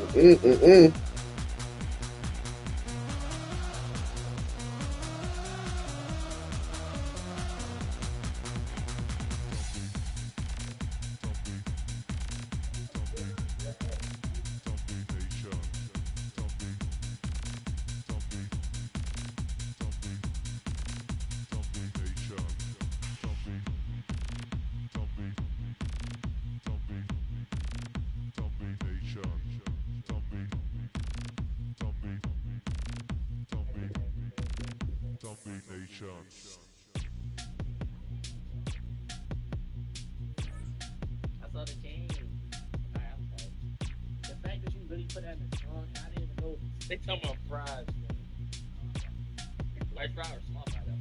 Mm-mm-mm. I saw the game. Alright, I'm sorry. The fact that you really put that in the song, I didn't even know. They talking about fries, man. White fry or small fry, though.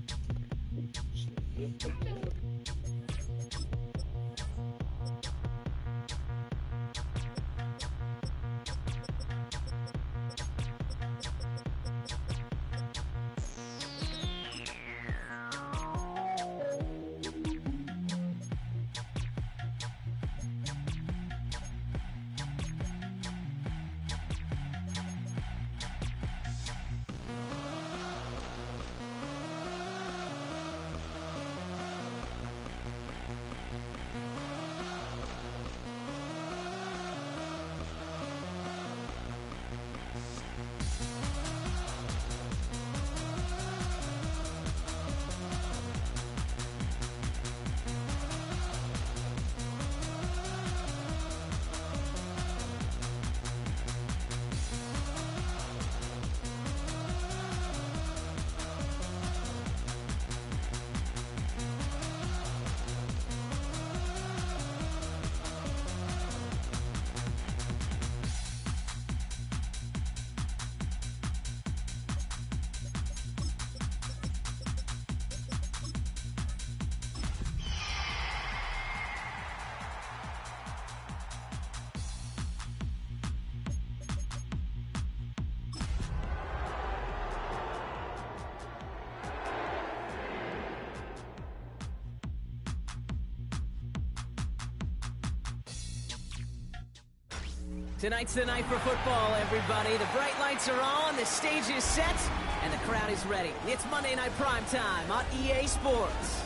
Tonight's the night for football, everybody. The bright lights are on, the stage is set, and the crowd is ready. It's Monday Night Prime Time on EA Sports.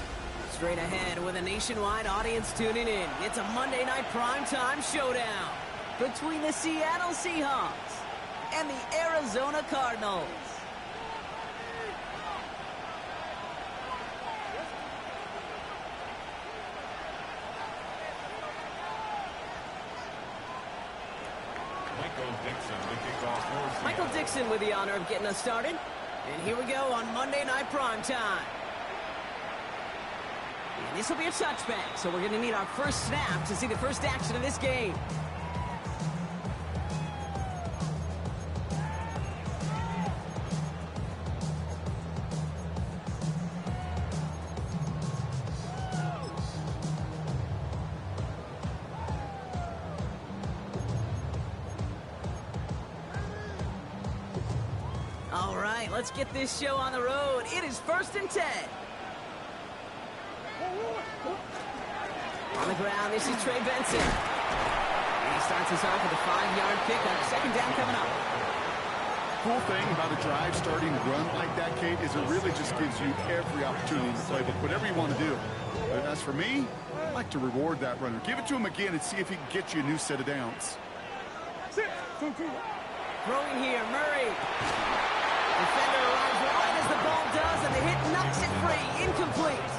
Straight ahead with a nationwide audience tuning in. It's a Monday Night Prime Time showdown between the Seattle Seahawks and the Arizona Cardinals. Michael Dixon with the honor of getting us started. And here we go on Monday Night Prime Time. And this will be a touchback, so we're going to need our first snap to see the first action of this game. All right, let's get this show on the road. It is 1st and 10. On the ground, this is Trey Benson. And he starts us off with a 5-yard pickup. Second down coming up. Cool thing about a drive starting to run like that, Kate, is it really just gives you every opportunity in the playbook, whatever you want to do. But as for me, I like to reward that runner. Give it to him again and see if he can get you a new set of downs. Throwing here, Murray. Defender arrives right as the ball does, and the hit knocks it free. Incomplete.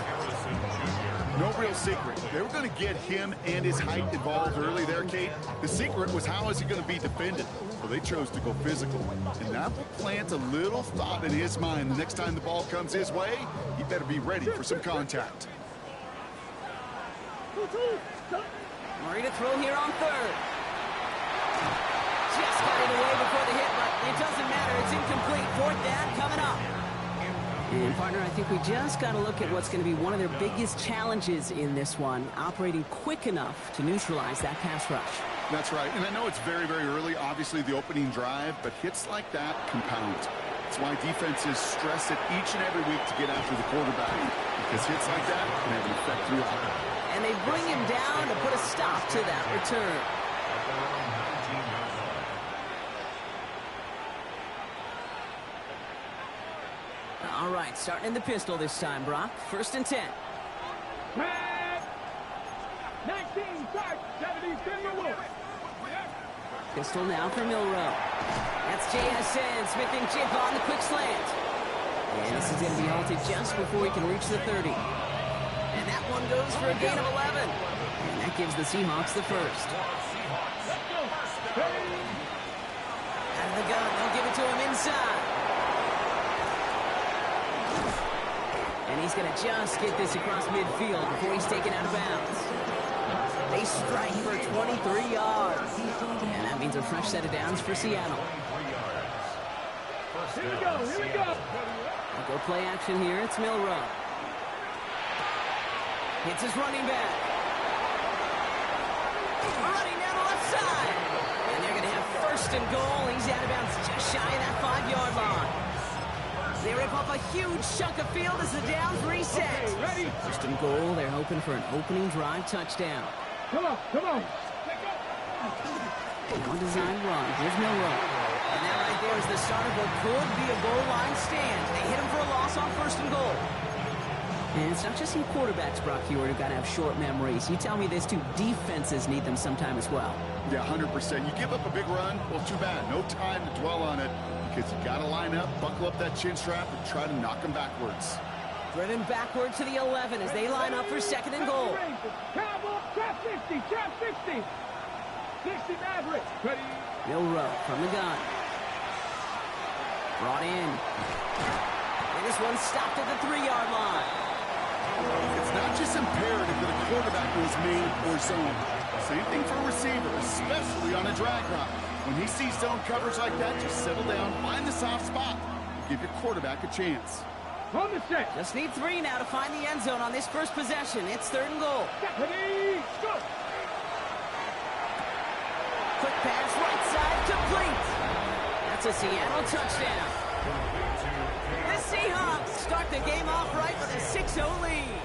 No real secret. They were going to get him and his height involved early there, Kate. The secret was how is he going to be defended? Well, they chose to go physical. And that will plant a little thought in his mind. The next time the ball comes his way, he better be ready for some contact. Murray to throw here on 3rd. Just got it away before the hit, but it doesn't matter. It's incomplete. 4th down coming up. And, partner, I think we just got to look at what's going to be one of their biggest challenges in this one, operating quick enough to neutralize that pass rush. That's right. And I know it's very, very early, obviously, the opening drive, but hits like that compound. That's why defenses stress it each and every week to get after the quarterback, because hits like that can have an effect throughout. And they bring him down to put a stop to that return. All right, starting in the pistol this time, Brock. 1st and 10. 19, start, 70, Timberwolves. Pistol now for Milroe. That's JSN. Smith and Chip on the quick slant. And this is going to be halted just before he can reach the 30. And that one goes for a gain of 11. And that gives the Seahawks the first. Out of the gun, they'll give it to him inside. And he's going to just get this across midfield before he's taken out of bounds. They strike for 23 yards. And that means a fresh set of downs for Seattle. Here we go, here we go. They'll go play action here. It's Milroe. Hits his running back. Running down the left side. And they're going to have 1st and goal. He's out of bounds just shy of that 5-yard line. They rip off a huge chunk of field as the downs reset. Okay, ready? 1st and goal. They're hoping for an opening drive touchdown. Come on, come on. On design run. Here's Milroe. And that right there is the start of what could be a goal line stand. They hit him for a loss on 1st and goal. And it's not just some quarterbacks, Brock Hewitt, who've got to have short memories. You tell me this too, defenses need them sometime as well. Yeah, 100%. You give up a big run, well, too bad. No time to dwell on it because you got to line up, buckle up that chin strap, and try to knock them backwards. Driven backward to the 11 as they line up for 2nd and goal. Cowboy, trap 60, trap 60. 60 Maverick. Ready? Milroe from the gun. Brought in. And this one stopped at the 3-yard line. It's not just imperative that a quarterback knows man or zone. Same thing for a receiver, especially on a drag route. When he sees zone coverage like that, just settle down, find the soft spot, give your quarterback a chance. On the set. Just need 3 now to find the end zone on this first possession. It's 3rd and goal. Ready, go. Quick pass, right side, complete. That's a Seattle touchdown. The Seahawks start the game off right with a 6-0 lead.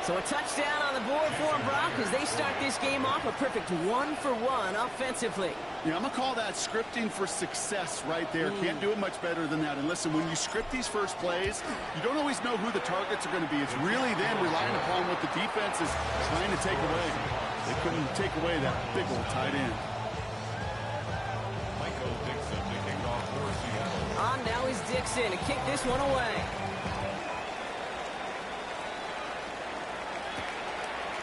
So a touchdown on the board for them, Brock, as they start this game off a perfect 1-for-1 offensively. Yeah, I'm going to call that scripting for success right there. Can't do it much better than that. And listen, when you script these first plays, you don't always know who the targets are going to be. It's really then relying upon what the defense is trying to take away. They couldn't take away that big old tight end. On now is Dixon to kick this one away.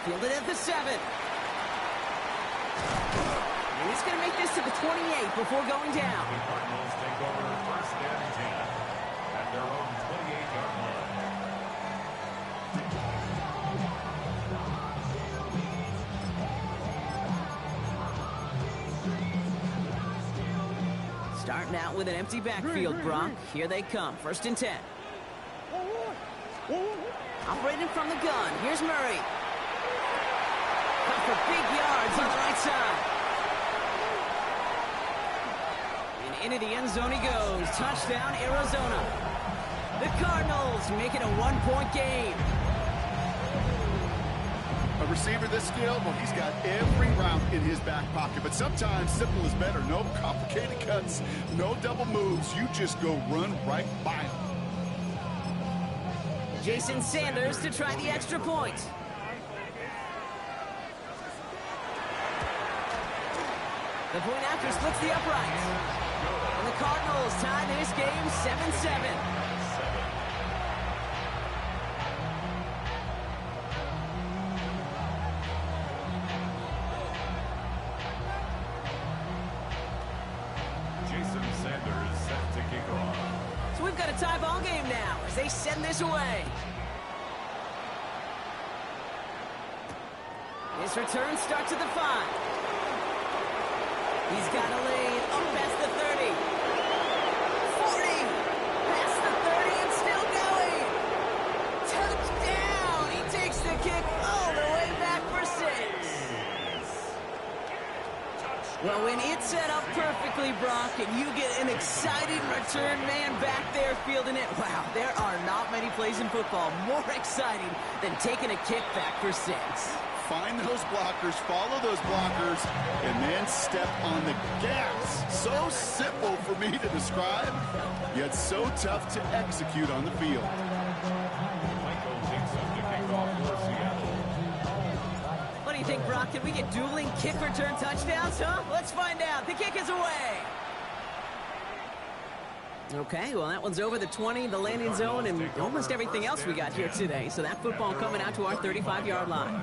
Fielded at the 7. And he's going to make this to the 28 before going down. The Cardinals take over 1st and 10 at their own 28-yard line. Starting out with an empty backfield, Brock. Here they come. 1st and 10. Operating from the gun. Here's Murray. Cut for big yards on the right side. And into the end zone he goes. Touchdown, Arizona. The Cardinals make it a 1-point game. A receiver this skilled, well, he's got every route in his back pocket. But sometimes simple is better. No complicated cuts, no double moves. You just go run right by him. Jason Sanders to try the extra point. The point after splits the uprights. And the Cardinals tie this game 7-7. Jason Sanders set to kick off. So we've got a tie ball game now as they send this away. His return starts at the 5. He's got a lead up past the 30. 40. Past the 30 and still going. Touchdown. He takes the kick all the way back for 6. Well, when it's set up perfectly, Brock, and you get an exciting return man back there fielding it, wow, there are not many plays in football more exciting than taking a kickback for 6. Find those blockers, follow those blockers, and then step on the gas. So simple for me to describe, yet so tough to execute on the field. What do you think, Brock? Can we get dueling kick return touchdowns, huh? Let's find out. The kick is away. Okay, well, that one's over the 20, the landing zone, and almost everything else we got here today. So that football coming out to our 35-yard line.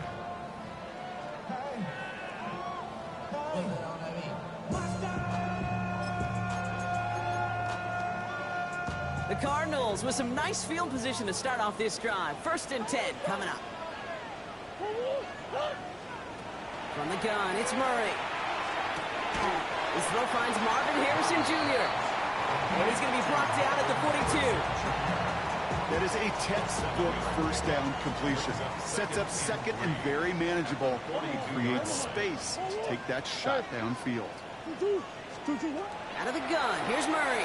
The Cardinals with some nice field position to start off this drive. 1st and 10 coming up. From the gun, it's Murray. His throw finds Marvin Harrison Jr. And he's going to be brought down at the 42. That is a textbook first down completion. Sets up second and very manageable. Creates space to take that shot downfield. Out of the gun, here's Murray.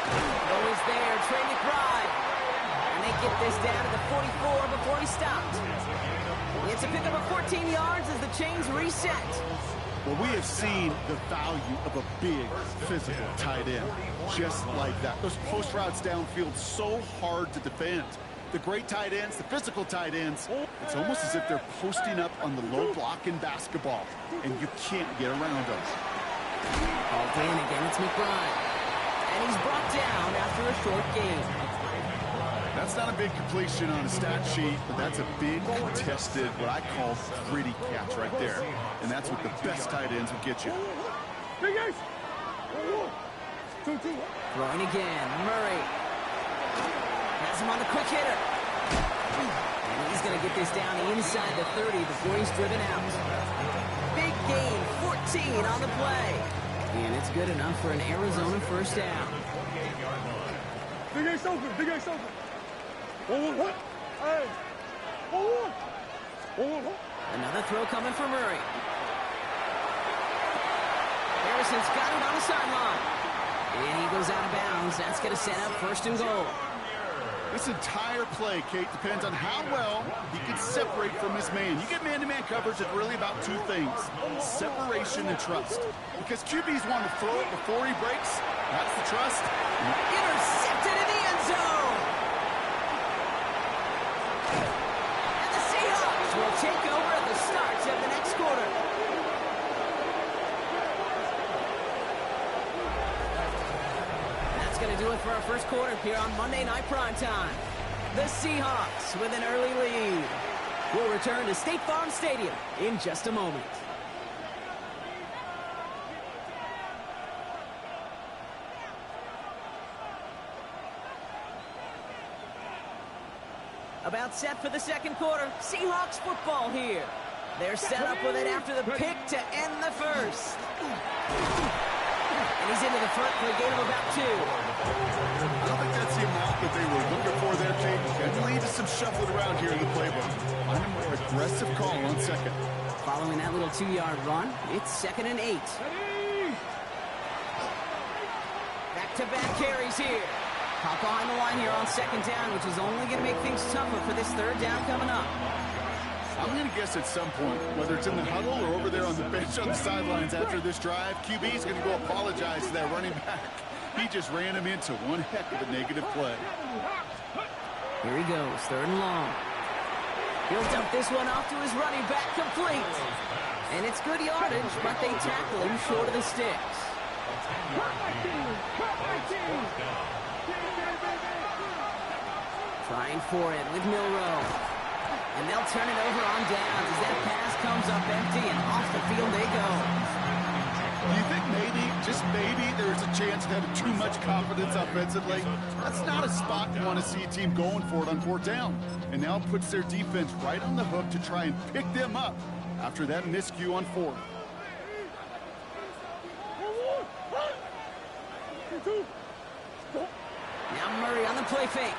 Always there, Trey McBride. And they get this down to the 44 before he stopped. It's a pickup of 14 yards as the chains reset. Well, we have seen the value of a big, physical tight end. Just like that. Those post routes downfield so hard to defend. The great tight ends, the physical tight ends, it's almost as if they're posting up on the low block in basketball, and you can't get around them. Called in again, it's McBride. And he's brought down after a short gain. That's not a big completion on a stat sheet, but that's a big contested, what I call gritty catch right there. And that's what the best tight ends will get you. Throwing again, Murray. Has him on the quick hitter. And he's going to get this down inside the 30 before he's driven out. Big gain, 14 on the play. And it's good enough for an Arizona first down. Big Ace open, Big Ace open. What? Hey. Another throw coming for Murray. Harrison's got it on the sideline. And he goes out of bounds. That's going to set up 1st and goal. This entire play, Kate, depends on how well he can separate from his man. You get man-to-man coverage, it's really about 2 things: separation and trust. Because QBs want to throw it before he breaks. That's the trust. Intercepted in the end zone. And the Seahawks will take over at the start of the next quarter. That's going to do it for our first quarter here on Monday Night Primetime. The Seahawks with an early lead. We'll return to State Farm Stadium in just a moment. About set for the second quarter. Seahawks football here. They're set up with it after the pick to end the first. And he's into the front for a gain of about 2. I don't think that's the amount that they were looking for there, Kate. And lead to some shuffling around here in the playbook. Find a more aggressive call on second. Following that little 2-yard run, it's 2nd and 8. Back-to-back carries here. Caught behind the line here on 2nd down, which is only going to make things tougher for this 3rd down coming up. I'm going to guess at some point, whether it's in the huddle or over there on the bench on the sidelines after this drive, QB is going to go apologize to that running back. He just ran him into one heck of a negative play. Here he goes, 3rd and long. He'll dump this one off to his running back, complete. And it's good yardage, but they tackle him short of the sticks. Trying for it with Milroe. And they'll turn it over on downs as that pass comes up empty and off the field they go. Do you think maybe, just maybe, there's a chance of having too much confidence offensively? That's not a spot you want to see a team going for it on 4th down. And now puts their defense right on the hook to try and pick them up after that miscue on 4th. Now Murray on the play fake.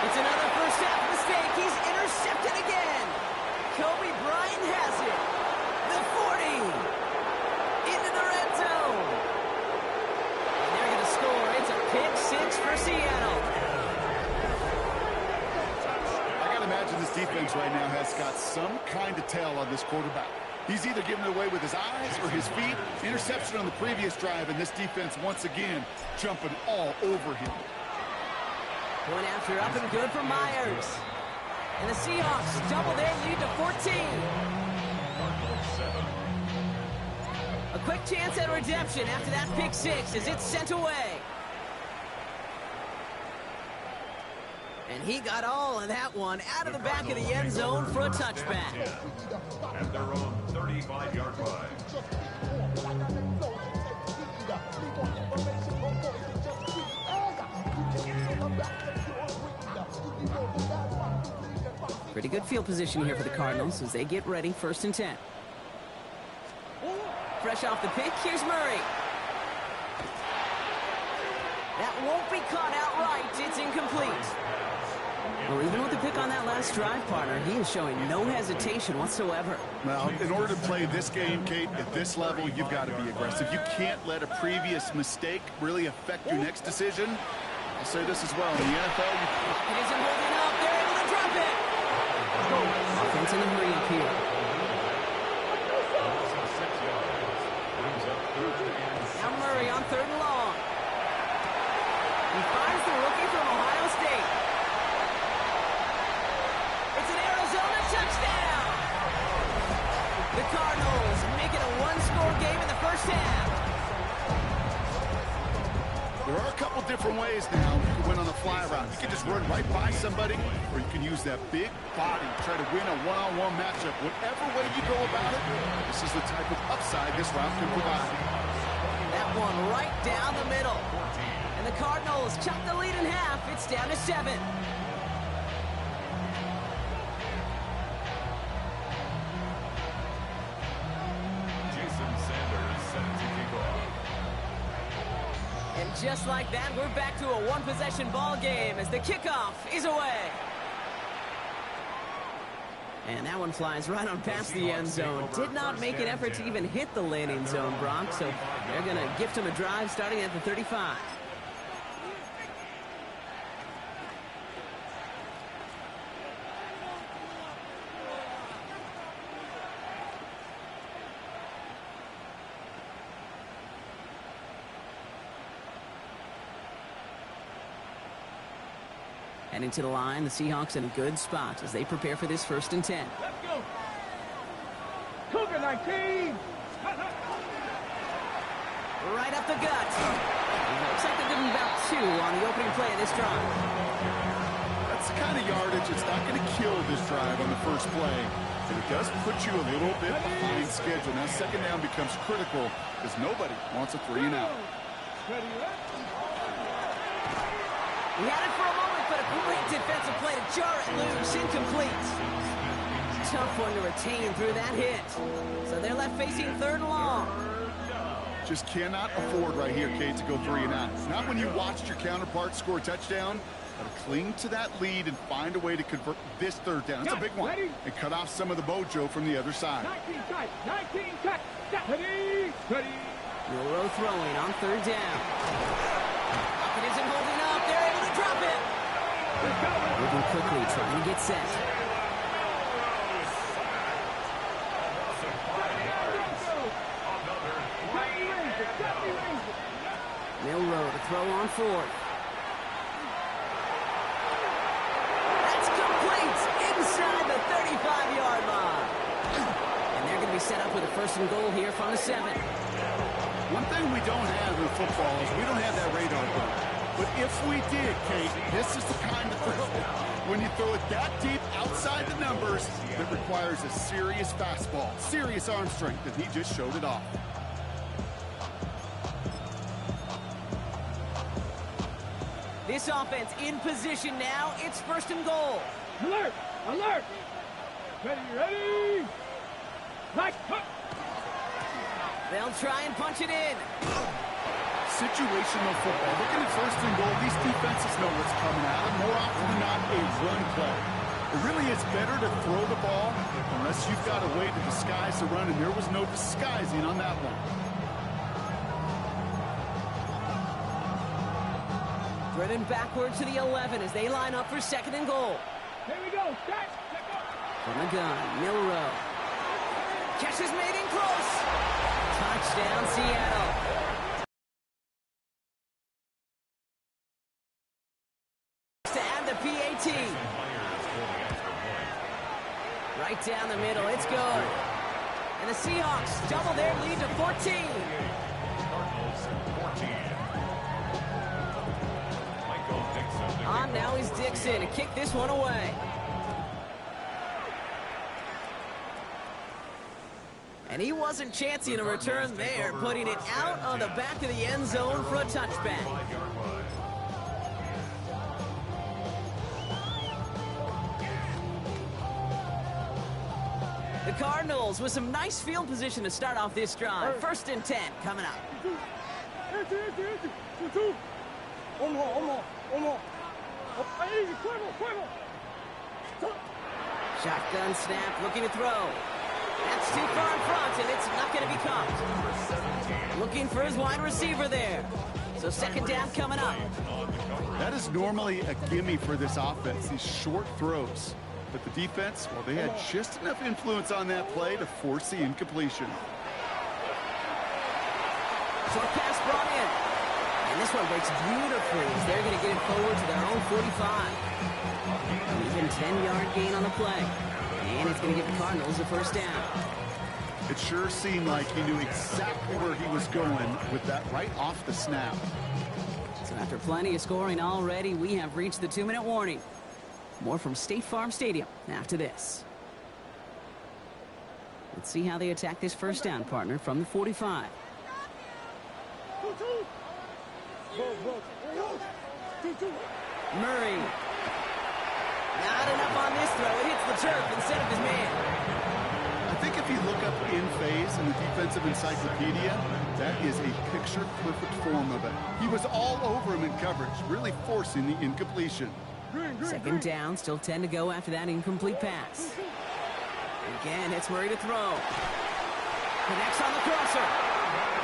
It's another first half mistake. He's intercepted again. Kobe Bryant has it. The defense right now has got some kind of tell on this quarterback. He's either giving it away with his eyes or his feet. Interception on the previous drive, and this defense once again jumping all over him. Point after up and good for Myers. And the Seahawks double their lead to 14. A quick chance at redemption after that pick six as it's sent away. And he got all of that one out of the back of the end zone for a touchback. At their own 35-yard line. Pretty good field position here for the Cardinals as they get ready, 1st and 10. Fresh off the pick, here's Murray. That won't be caught outright. It's incomplete. Well, even with the pick on that last drive, partner, he is showing no hesitation whatsoever. Well, in order to play this game, Kate, at this level, you've got to be aggressive. You can't let a previous mistake really affect your next decision. I'll say this as well. In the NFL, It isn't holding up. They're able to drop it. Offense in the hurry up here. Now Murray on 3rd and long. He finds the rookie from Ohio State. It's an Arizona touchdown. The Cardinals make it a one-score game in the first half. there are a couple different ways now. You can win on a fly route. You can just run right by somebody, or you can use that big body, try to win a one-on-one matchup. Whatever way you go about it, this is the type of upside this route can provide. That one right down the middle. And the Cardinals chop the lead in half. It's down to 7. And just like that, we're back to a one-possession ball game as the kickoff is away. And that one flies right on past the end zone. Did not make an effort to even hit the landing zone, Brock, so they're going to gift him a drive starting at the 35. Heading to the line, the Seahawks in a good spot as they prepare for this 1st and 10. Let's go. Cougar 19. Right up the gut. Looks like they're giving about 2 on the opening play of this drive. That's the kind of yardage that's not going to kill this drive on the first play. But it does put you a little bit behind schedule. Now, 2nd down becomes critical because nobody wants a 3-and-out. He had it for a moment, but a great defensive play to jar it loose. Incomplete. Tough one to retain through that hit. So they're left facing 3rd and long. Just cannot afford right here, Kate, to go 3-and-out. Not when you watched your counterpart score a touchdown. Got to cling to that lead and find a way to convert this 3rd down. That's a big one. And cut off some of the mojo from the other side. 19 cut. Ready. Milrow throwing on 3rd down. It isn't holding up. They're able to drop it. Moving quickly, trying to get set. Milrow to throw on 4th. That's complete inside the 35-yard line. And they're going to be set up with a 1st and goal here from the 7. One thing we don't have in football is we don't have that radar gun. But if we did, Kate, this is the kind of throw. When you throw it that deep outside the numbers, it requires a serious fastball, serious arm strength, and he just showed it off. This offense in position now. It's 1st and goal. Alert! Alert! Ready! Right hook! They'll try and punch it in. Situational football. Looking at 1st and goal, these defenses know what's coming at them. More often than not, a run play. It really is better to throw the ball unless you've got a way to disguise the run, and there was no disguising on that one. Driven backward to the 11 as they line up for 2nd and goal. Here we go. Start. From the gun, Milrow. Catch is made in close. Touchdown, Seattle. To add the PAT. Right down the middle, it's good. And the Seahawks double their lead to 14. Cardinals 14. On now is Dixon to kick this one away. And he wasn't chancing a return there, putting it out on the back of the end zone for a touchback. The Cardinals with some nice field position to start off this drive. 1st and 10 coming up. Shotgun snap, looking to throw. That's too far in front, and it's not going to be caught. Looking for his wide receiver there. So 2nd down coming up. That is normally a gimme for this offense, these short throws. But the defense, well, they had just enough influence on that play to force the incompletion. Short pass brought in. And this one breaks beautifully as they're going to get it forward to their own 45. Even 10-yard gain on the play. And it's going to give the Cardinals a 1st down. It sure seemed like he knew exactly where he was going with that right off the snap. So after plenty of scoring already, we have reached the 2-minute warning. More from State Farm Stadium after this. Let's see how they attack this 1st down, partner, from the 45. Murray. Not enough on this throw. It hits the turf instead of his man. I think if you look up in phase in the defensive encyclopedia, that is a picture-perfect form of it. He was all over him in coverage, really forcing the incompletion. 2nd down, still 10 to go after that incomplete pass. Again, it's Murray to throw. Connects on the crosser.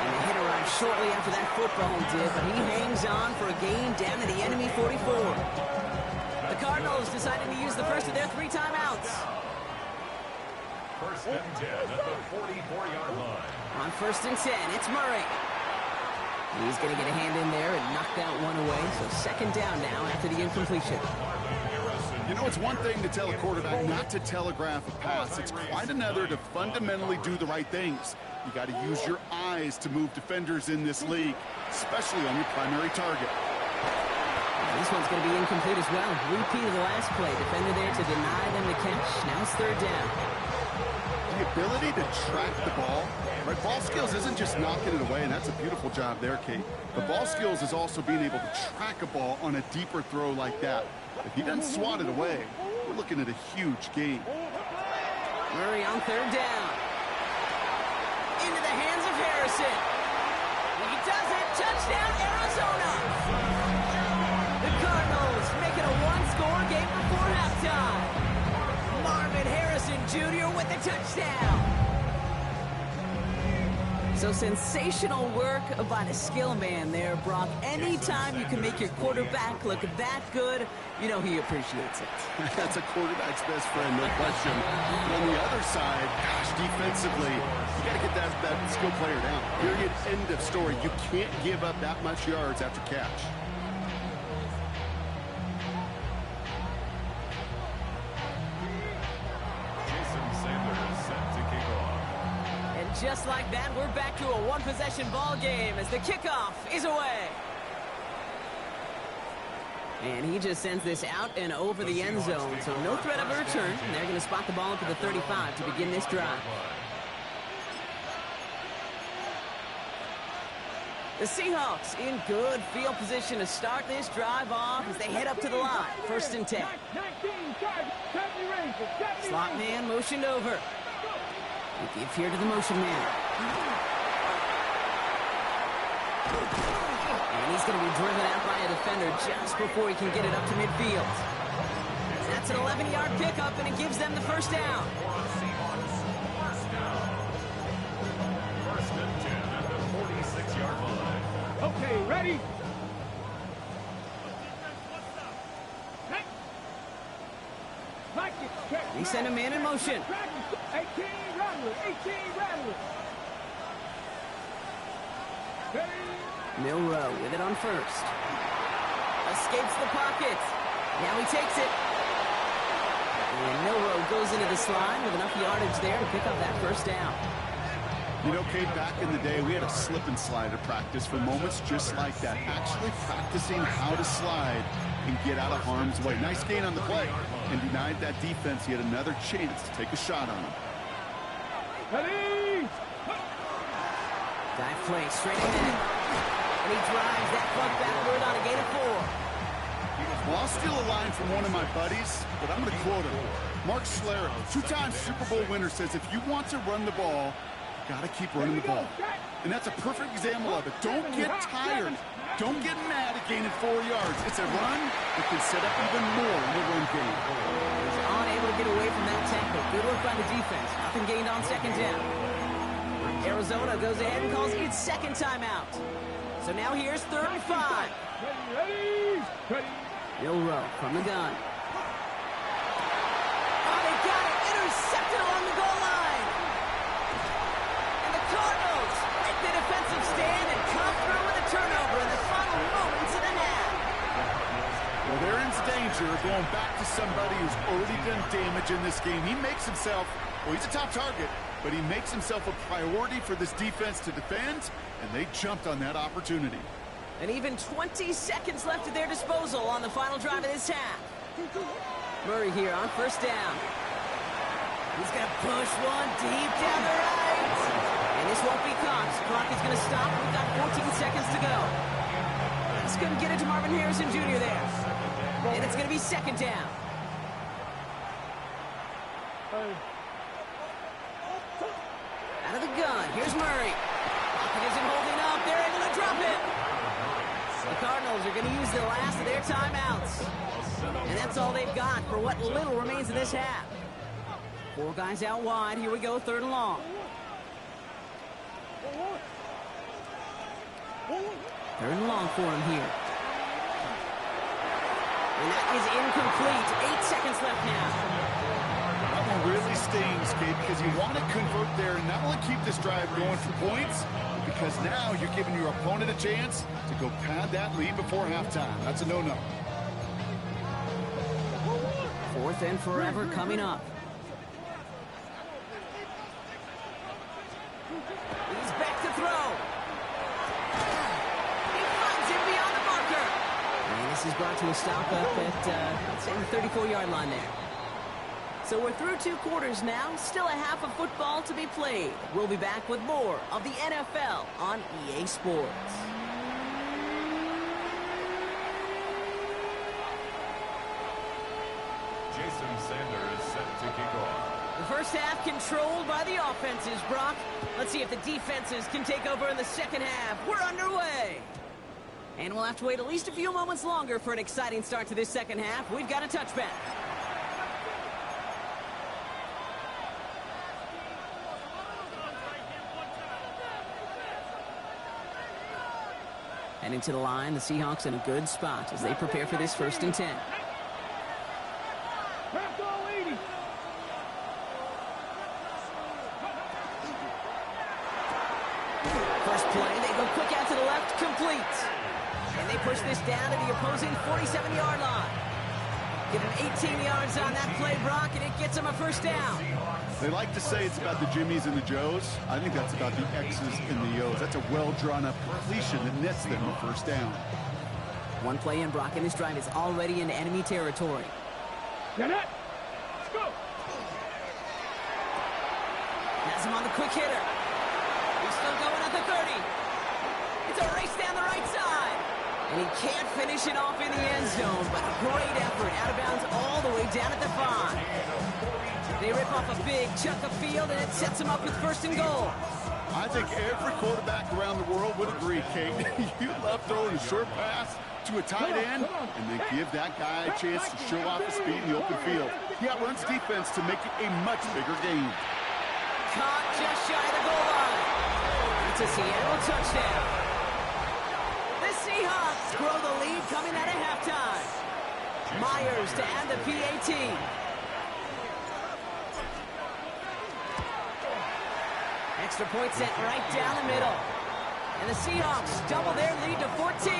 And the hit arrives shortly after that football did, but he hangs on for a gain down to the enemy 44. The Cardinals decided to use the first of their 3 timeouts. 1st and 10 at the 44-yard line. On 1st and 10, it's Murray. He's going to get a hand in there and knock that one away. So 2nd down now after the incompletion. You know, it's one thing to tell a quarterback not to telegraph a pass. It's quite another to fundamentally do the right things. You got to use your eyes to move defenders in this league, especially on your primary target. This one's going to be incomplete as well. Repeat of the last play. Defender there to deny them the catch. Now it's 3rd down. The ability to track the ball, right? Ball skills isn't just knocking it away, and that's a beautiful job there, Kate. But ball skills is also being able to track a ball on a deeper throw like that. If he doesn't swat it away, we're looking at a huge gain. Murray on 3rd down. Into the hands of Harrison. He does it. Touchdown, Arizona. The Cardinals make it a 1-score game before halftime. Marvin Harrison Jr. with the touchdown. So sensational work by the skill man there, Brock. Anytime you can make your quarterback look that good, you know he appreciates it. That's a quarterback's best friend, no question. But on the other side, gosh, defensively, you got to get that skill player down. Period, end of story. You can't give up that much yards after catch. Just like that, we're back to a 1-possession ball game as the kickoff is away. And he just sends this out and over the end zone, so no threat of a return. And they're going to spot the ball up to the 35 to begin this drive. The Seahawks in good field position to start this drive off as they head up to the line. 1st and 10. Slot man motioned over. We give here to the motion man. And he's going to be driven out by a defender just before he can get it up to midfield. That's an 11-yard pickup, and it gives them the 1st down. 1st and 10 at the 46-yard line. Okay, ready? They send a man in motion. 18 Rattler, 18 Rattler. Milrow with it on first. Escapes the pocket. Now he takes it. And Milrow goes into the slide with enough yardage there to pick up that first down. You know, Kate, back in the day, we had a slip and slide at practice for moments just like that. Actually practicing how to slide and get out of harm's way. Nice gain on the play, and denied that defense yet another chance to take a shot on him. Dive play straight ahead. And he drives that punt backward on a gain of 4. Well, I'll steal a line from one of my buddies, but I'm going to quote him. Mark Schlereth, two-time Super Bowl winner, says if you want to run the ball, you got to keep running the ball. And that's a perfect example of it. Don't get tired. Don't get mad at gaining 4 yards. It's a run that can set up even more in the run game. He's unable to get away from that tackle. Good work by the defense. Nothing gained on second down. Arizona goes ahead and calls its second timeout. So now here's 3rd and 5. Milrow from the gun. Oh, they got it. Intercepted along the goal line. And the Cardinals break the defensive stand and come through with a turnover in the final moments of the half. Well, they're in danger of going back to somebody who's already done damage in this game. He makes himself, well, he's a top target, but he makes himself a priority for this defense to defend, and they jumped on that opportunity. And even 20 seconds left at their disposal on the final drive of this half. Murray here on first down. He's going to push one deep down the right. And this won't be caught. Clock is going to stop. We've got 14 seconds to go. Just couldn't get it to Marvin Harrison Jr. there. And it's going to be second down. Out of the gun. Here's Murray. Pocket isn't holding up. They're able to drop it. The Cardinals are going to use the last of their timeouts. And that's all they've got for what little remains of this half. 4 guys out wide. Here we go, 3rd and long. 3rd and long for him here. And that is incomplete. 8 seconds left now. That one really stings, Kate, because you want to convert there and not only keep this drive going for points, because now you're giving your opponent a chance to go pad that lead before halftime. That's a no-no. 4th and forever coming up. He's back to throw. He finds him beyond the marker. And this is brought to a stop up at, let's say, the 34-yard line there. So we're through 2 quarters now. Still a half of football to be played. We'll be back with more of the NFL on EA Sports. Jason Sander is set to kick off. The first half controlled by the offenses, Brock. Let's see if the defenses can take over in the second half. We're underway. And we'll have to wait at least a few moments longer for an exciting start to this second half. We've got a touchback. And into the line, the Seahawks in a good spot as they prepare for this 1st and 10. First play, they go quick out to the left, complete. And they push this down to the opposing 47-yard line. Give them 18 yards on that play, Brock, and it gets them a first down. They like to say it's about the Jimmies and the Joes. I think that's about the X's and the O's. That's a well-drawn-up completion that nets them a first down. One play in, Brock, and this drive is already into enemy territory. Let's go. Has him on the quick hitter. He's still going at the 30. It's a race down the right side. And he can't finish it off in the end zone, but a great effort out of bounds all the way down at the 5. They rip off a big chunk of field, and it sets him up with 1st and goal. I think every quarterback around the world would agree, Kate. You love throwing a short pass to a tight end, and then give that guy a chance to show off his speed in the open field. He outruns defense to make it a much bigger game. Caught just shy of the goal line. It's a Seattle touchdown. The Seahawks grow the lead coming out of halftime. Myers to add the PAT. extra point sent right down the middle. And the Seahawks double their lead to 14.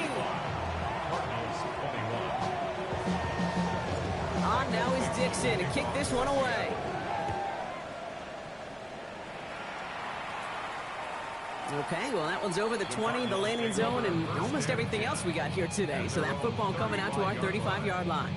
On now is Dixon to kick this one away. Okay, well, that one's over the 20, the landing zone, and almost everything else we got here today. So that football coming out to our 35-yard line.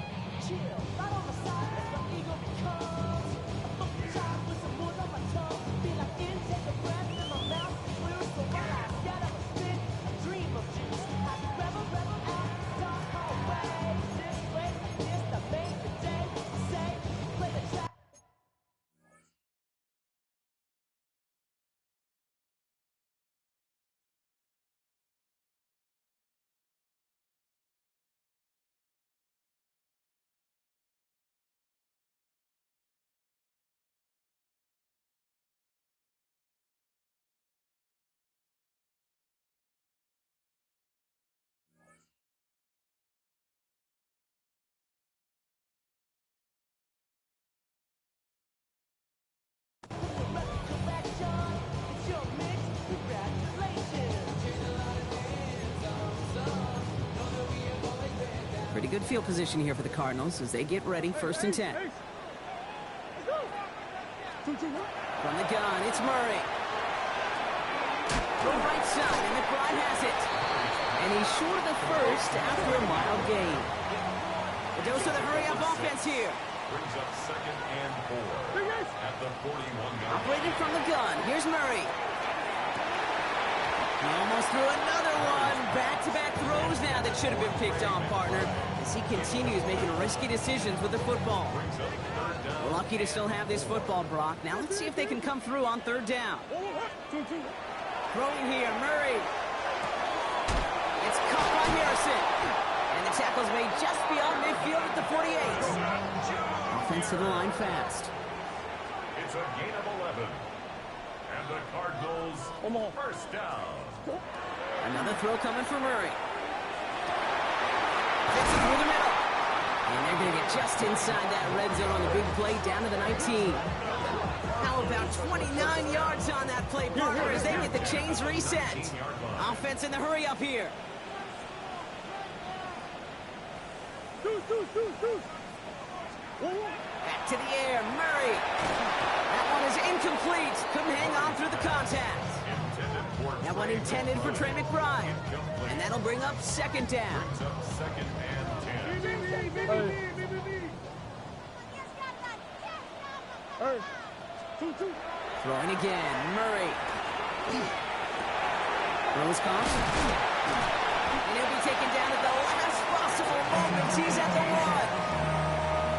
Pretty good field position here for the Cardinals as they get ready, 1st and 10. From the gun, it's Murray. To the right side, and McBride has it. And he's short of the first after a mild gain. The dose of the hurry-up offense here. Brings up 2nd and 4 at the 41-yard. Operated from the gun. Here's Murray. Almost threw another one. Back-to-back throws now that should have been picked on, partner, as he continues making risky decisions with the football. Lucky to still have this football, Brock. Now let's see if they can come through on 3rd down. Throwing here, Murray. It's caught by Harrison. And the tackle's made just beyond midfield at the 48. Offensive line fast. It's a gain of 11. And the Cardinals 1st down. Another throw coming for Murray. Gets it through the middle. And they're going to get just inside that red zone on the big play down to the 19. How about 29 yards on that play, partner, as they get the chains reset. Offense in the hurry up here. Back to the air, Murray. That one is incomplete. Couldn't hang on through the contact. That one intended for Trey McBride. And that'll bring up 2nd down. Brings up 2nd and 10. Throwing again, Murray. Throws caution. And he'll be taken down at the last possible moment. He's at the 1.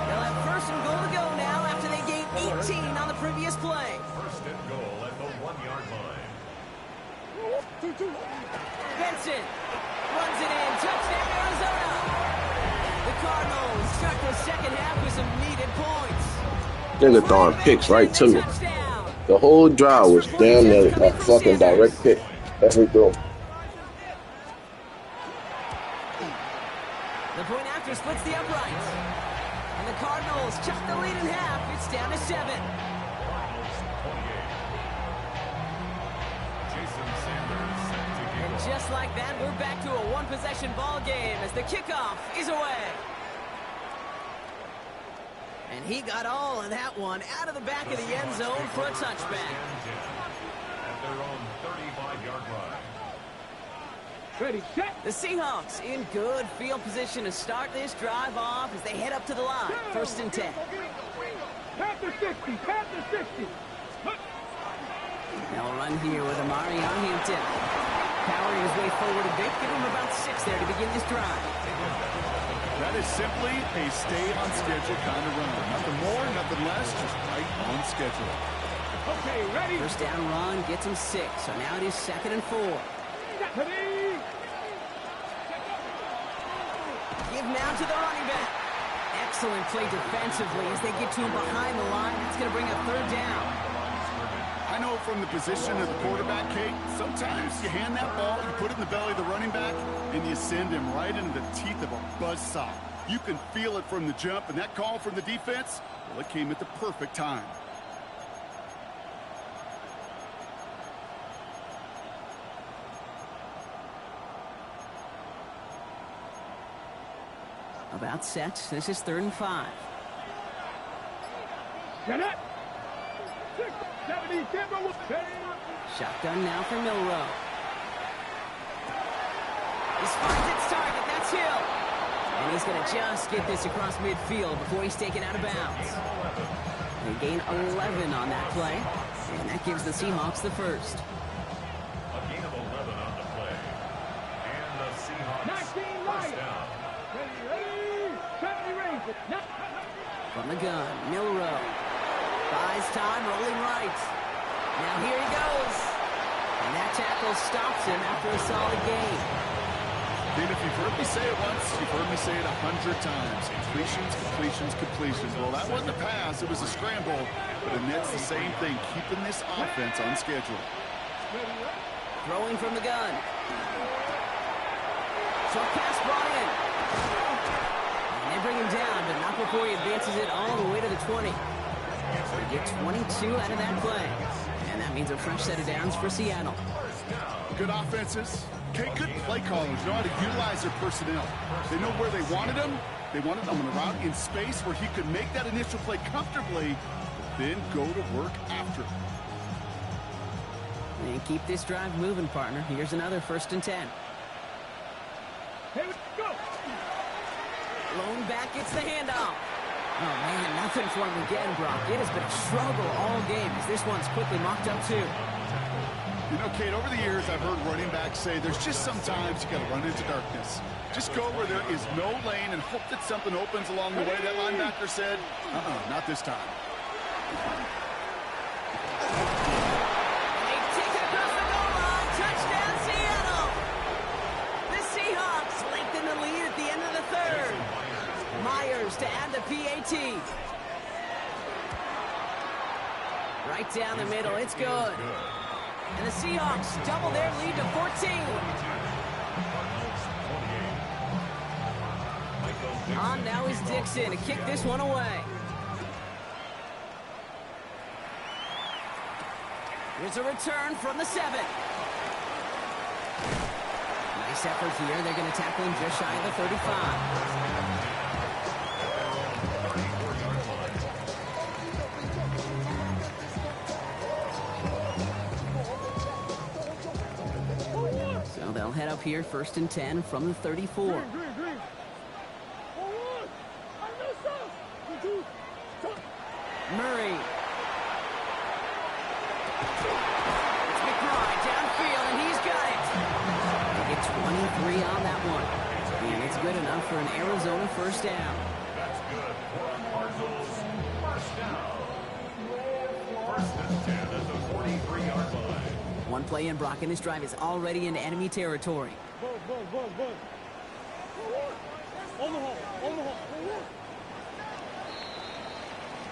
They'll have 1st and goal to go now after they gained 18 on the previous play. 1st and goal at the 1-yard line. Benson runs it in. Touchdown, Arizona. The Cardinals start the 2nd half with some needed points. Nigga throwing picks right to me. The whole drive was damn near a fucking direct pick. Every throw. The point after splits the uprights. And the Cardinals chuck the lead in half. It's down to 7. And just like that, we're back to a 1-possession ball game as the kickoff is away. And he got all of that one out of the back of the end zone for a touchback. At their own 35-yard line. Ready, set. The Seahawks in good field position to start this drive off as they head up to the line. 1st and 10. Pat the 60, pat the 60. They'll run here with Amari on Hampton. Powering his way forward a bit. Give him about 6 there to begin this drive. That is simply a stay-on-schedule kind of run. Nothing more, nothing less, just right on schedule. Okay, ready. 1st down run gets him 6. So now it is 2nd and 4. Give now to the running back. Excellent play defensively as they get to him behind the line. That's going to bring up 3rd down. I know from the position of the quarterback, Kate, sometimes you hand that ball, you put it in the belly of the running back, and you send him right into the teeth of a buzzsaw. You can feel it from the jump, and that call from the defense, well, it came at the perfect time. About set. This is 3rd and 5. Shotgun now for Milrow. This finds its target. That's Hill. And he's going to just get this across midfield before he's taken out of bounds. They gain 11 on that play, and that gives the Seahawks the first. A gain of 11 on the play. And the Seahawks first down. From the gun, Milrow. Buys time, rolling right. Now here he goes. And that tackle stops him after a solid gain. Then if you've heard me say it once, you've heard me say it 100 times. Completions, completions, completions. Well, that wasn't a pass. It was a scramble. But the net's the same thing, keeping this offense on schedule. Throwing from the gun. Short pass brought in. And they bring him down, but not before he advances it all the way to the 20. So they get 22 out of that play. And that means a fresh set of downs for Seattle. Good offenses. Okay, good play callers know how to utilize their personnel. They know where they wanted him. They wanted him on a route in space where he could make that initial play comfortably, but then go to work after. And keep this drive moving, partner. Here's another 1st and 10. Here we go. Lone back gets the handoff. Oh, man, nothing for him again, Brock. It has been a struggle all game as this one's quickly mocked up, too. You know, Kate, over the years, I've heard running backs say there's just sometimes you got to run into darkness. Just go where there is no lane and hope that something opens along the way. That linebacker said, not this time. They take it across the goal line. Touchdown, Seattle. The Seahawks lengthen the lead at the end of the 3rd. Myers to add the PAT. Right down the middle. It's good. And the Seahawks double their lead to 14. On now is Dixon to kick this one away. Here's a return from the 7. Nice effort here. They're going to tackle him just shy of the 35. So they'll head up here, 1st and 10 from the 34. Murray. It's McBride downfield, and he's got it. They get 23 on that one. And it's good enough for an Arizona 1st down. That's good for Cardinals. 1st down. 1st and 10 at the 43-yard line. One play in, Brock, and this drive is already in enemy territory.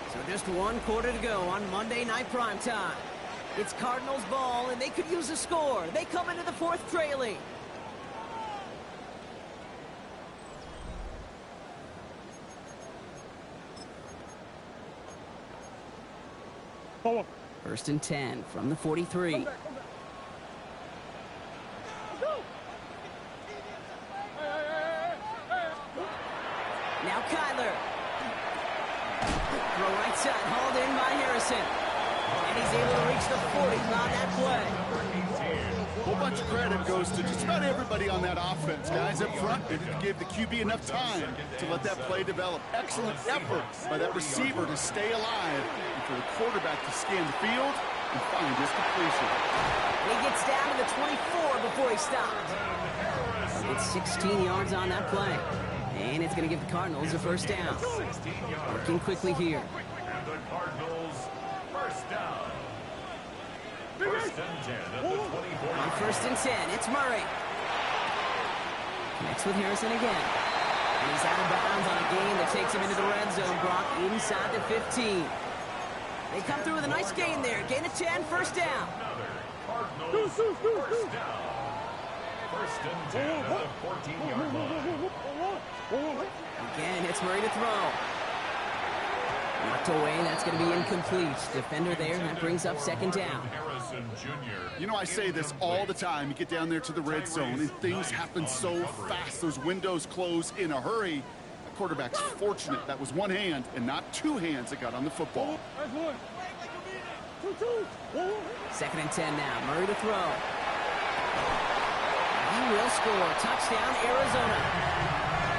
So just 1 quarter to go on Monday Night Primetime. It's Cardinals ball, and they could use a score. They come into the 4th trailing. Forward. 1st and 10 from the 43. Now Kyler. Throw right side, hauled in by Harrison. And he's able to reach the 40 on that play. A whole bunch of credit goes to just about everybody on that offense. Guys up front, they gave the QB enough time to let that play develop. Excellent effort by that receiver to stay alive and for the quarterback to scan the field and find his completion. He gets down to the 24 before he stopped. It's 16 yards on that play. And it's going to give the Cardinals a 1st down. Working quickly here. And the Cardinals 1st down. 1st and 10 at the 24. On 1st and 10, it's Murray. Connects with Harrison again. And he's out of bounds on a gain that takes him into the red zone, Brock, inside the 15. They come through with a nice gain there. Gain of 10, 1st down. Another Cardinals 1st down. 1st and 10 at the 14-yard line. Again, it's Murray to throw. Knocked away, that's going to be incomplete. Defender there, and that brings up 2nd down. Harrison Jr. You know, I say this all the time. You get down there to the red zone, and things happen so fast. Those windows close in a hurry. quarterback's fortunate that was one hand and not two hands that got on the football. That's one. 2-2. 2nd and 10 now. Murray to throw. He will score. Touchdown, Arizona.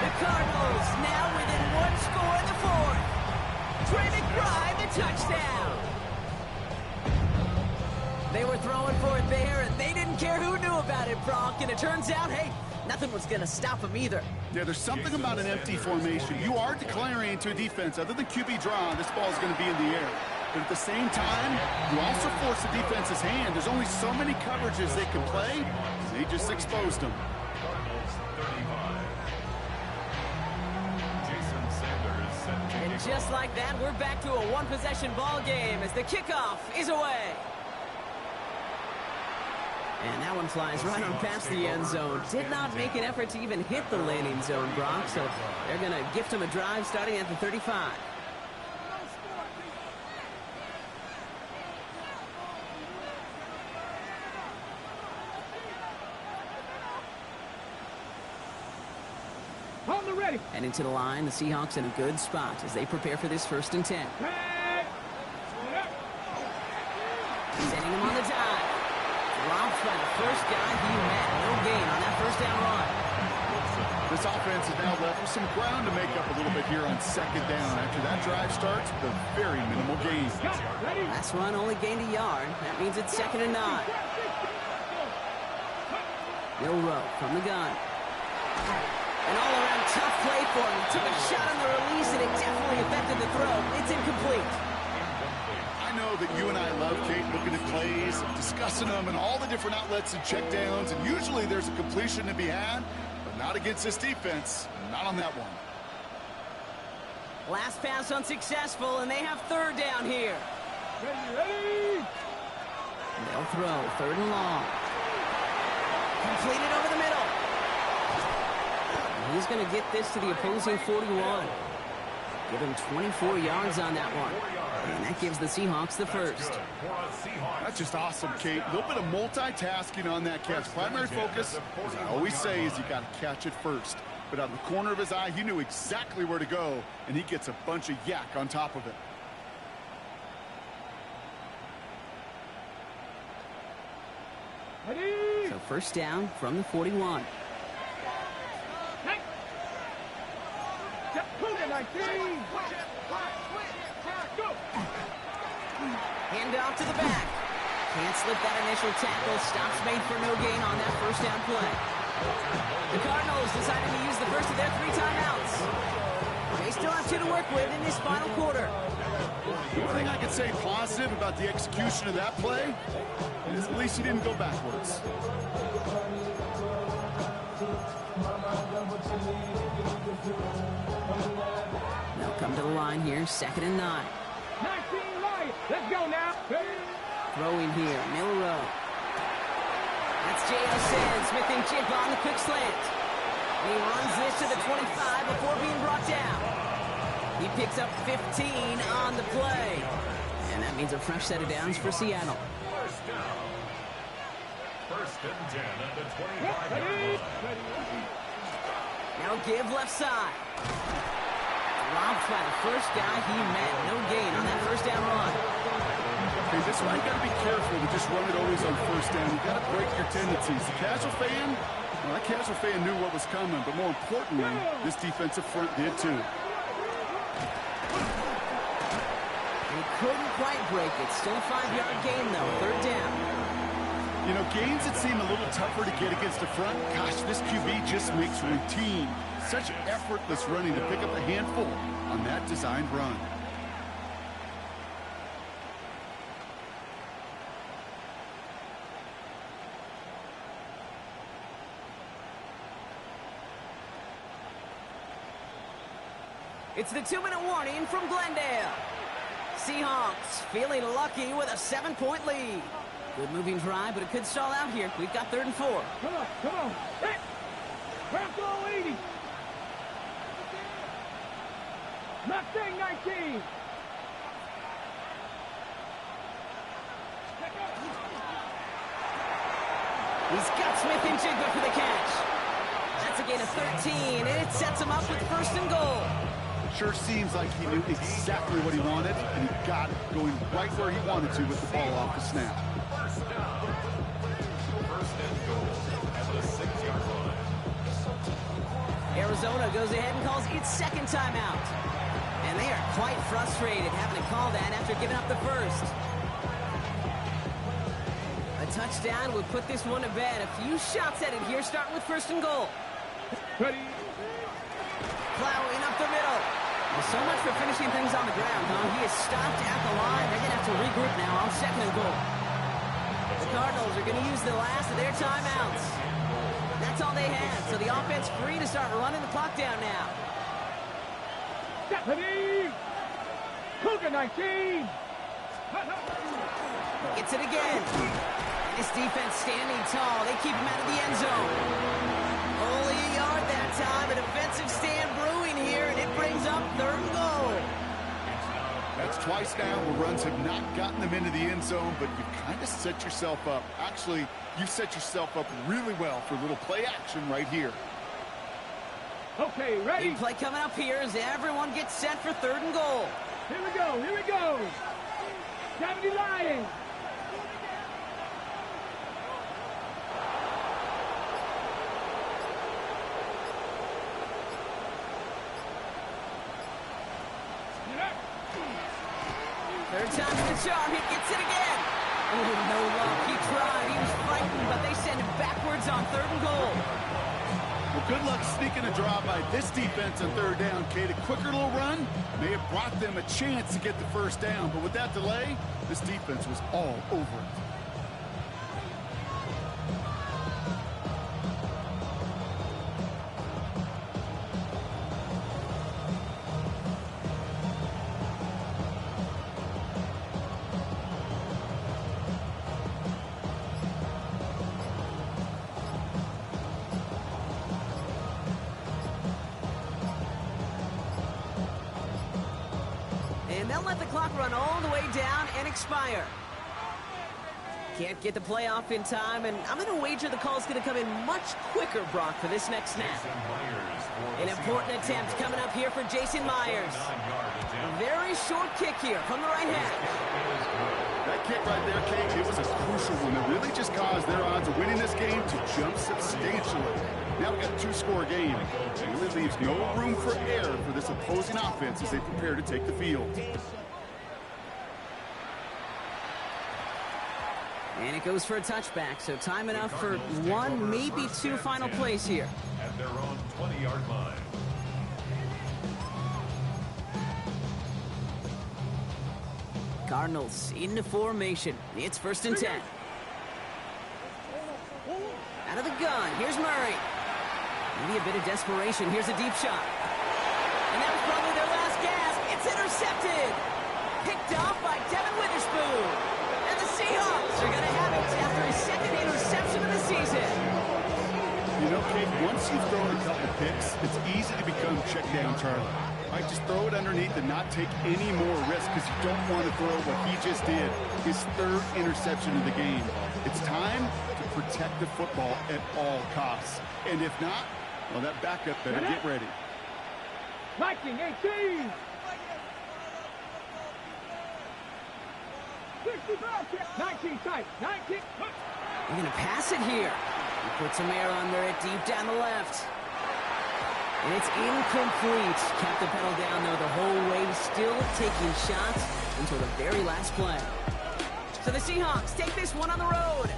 The Cardinals now within one score in the 4th. Trey McBride, the touchdown. They were throwing for it there, and they didn't care who knew about it, Bronk. And it turns out, hey, nothing was going to stop them either. Yeah, there's something about an empty formation. You are declaring to a defense, other than QB draw, this ball is going to be in the air. But at the same time, you also force the defense's hand. There's only so many coverages they can play, and they just exposed them. Cardinals 35. Jason Sanders set to And kick just off. like that, we're back to a one-possession ball game as the kickoff is away. And that one flies right on past the end zone. Did not make an effort to even hit the landing zone, Bronx. So they're going to gift him a drive starting at the 35. On the ready. And into the line, the Seahawks in a good spot as they prepare for this 1st and 10. Sending him on the dive. Dropped by the first guy he met. No gain on that 1st down run. This offense is now left with some ground to make up a little bit here on 2nd down. After that drive starts, the very minimal gain. Ready. Last run only gained a yard. That means it's 2nd and 9. Middle row from the gun. An all-around tough play for him. He took a shot on the release, and it definitely affected the throw. It's incomplete. I know that you and I love, Kate, looking at plays, discussing them, and all the different outlets and checkdowns, and usually there's a completion to be had, but not against this defense, not on that one. Last pass unsuccessful, and they have 3rd down here. Ready. They'll throw 3rd and long. Completed over the middle. And he's going to get this to the opposing 41. Give him 24 yards on that one. And that gives the Seahawks the 1st. That's just awesome, Kate. A little bit of multitasking on that catch. Primary focus, as I always say, is you got to catch it first. But out of the corner of his eye, he knew exactly where to go, and he gets a bunch of yak on top of it. Ready. So 1st down from the 41. Pull it 19. Go. Hand off to the back. Can't slip that initial tackle. Stops made for no gain on that 1st down play. The Cardinals decided to use the first of their 3 timeouts. They still have 2 to work with in this final quarter. One thing I could say positive about the execution of that play is at least he didn't go backwards. They'll come to the line here, 2nd and 9. 19 right. Let's go now. Throwing here, Milrow. That's JSN. Smith and Chip on the quick slant. And he runs this to the 25 before being brought down. He picks up 15 on the play. And that means a fresh set of downs for Seattle. 1st down. 1st and 10 at the 25-yard line. Now give left side. Dropped by the first guy he met. No gain on that 1st down run. Okay, this one, you got to be careful to just run it always on 1st down. You got to break your tendencies. The casual fan, well, that casual fan knew what was coming, but more importantly, this defensive front did too. He couldn't quite break it. Still a 5-yard gain, though. 3rd down. You know, games that seem a little tougher to get against the front, gosh, this QB just makes routine. Such effortless running to pick up a handful on that designed run. It's the 2-minute warning from Glendale. Seahawks feeling lucky with a 7-point lead. Good moving drive, but it could stall out here. We've got 3rd and 4. Come on. Hit. Craft all 80. Mustang 19. He's got Smith and Jigba for the catch. That's a gain of 13, and it sets him up with first and goal. Sure seems like he knew exactly what he wanted, and he got it, going right where he wanted to with the ball off the snap. First down. First and goal at the 6-yard line. Arizona goes ahead and calls its second timeout. And they are quite frustrated having to call that after giving up the first. A touchdown would put this one to bed. A few shots at it here, starting with first and goal. Ready. Plowing up the middle. Well, so much for finishing things on the ground, huh? He is stopped at the line. They're going to have to regroup now on second and goal. The Cardinals are going to use the last of their timeouts. That's all they had, so the offense free to start running the clock down now. Ready. Cougar 19. Gets it again. This defense standing tall. They keep him out of the end zone. Only a yard that time. A defensive stand brewing here, and it brings up third and goal. That's twice now where runs have not gotten them into the end zone, but you've kind of set yourself up. Actually, you've set yourself up really well for a little play action right here. Okay, ready. Big play coming up here as everyone gets set for third and goal. Here we go. Here we go. 70 Lions. Third time's the charm. He gets it again. Oh, no luck. He tried. He was frightened, but they send him backwards on third and goal. Well, good luck sneaking a draw by this defense on third down, Kate. A quicker little run may have brought them a chance to get the first down, but with that delay, this defense was all over it. And they'll let the clock run all the way down and expire. Can't get the play off in time, and I'm going to wager the call's going to come in much quicker, Brock, for this next snap. An important attempt coming up here for Jason Myers. A very short kick here from the right hash. That kick right there, Kate, it was a crucial one that really just caused their odds of winning this game to jump substantially. Now we got a two-score game. It really leaves no room for error for this opposing offense as they prepare to take the field. And it goes for a touchback, so time enough for one, maybe two final plays here. At their own 20-yard line. Cardinals into formation. It's first and 10. Out of the gun. Here's Murray. Maybe a bit of desperation. Here's a deep shot. And that was probably their last gasp. It's intercepted. Picked off by Devin Witherspoon. And the Seahawks are going to have it after his second interception of the season. You know, Kate, once you've thrown a couple picks, it's easy to become check down Charlie. Right, just throw it underneath and not take any more risk because you don't want to throw what he just did, his third interception of the game. It's time to protect the football at all costs. And if not, well, that backup better get ready. Viking 18. 19 tight. 19. They're going to pass it here. He puts some air under it deep down the left. And it's incomplete. Kept the pedal down, though, the whole way, still taking shots until the very last play. So the Seahawks take this one on the road.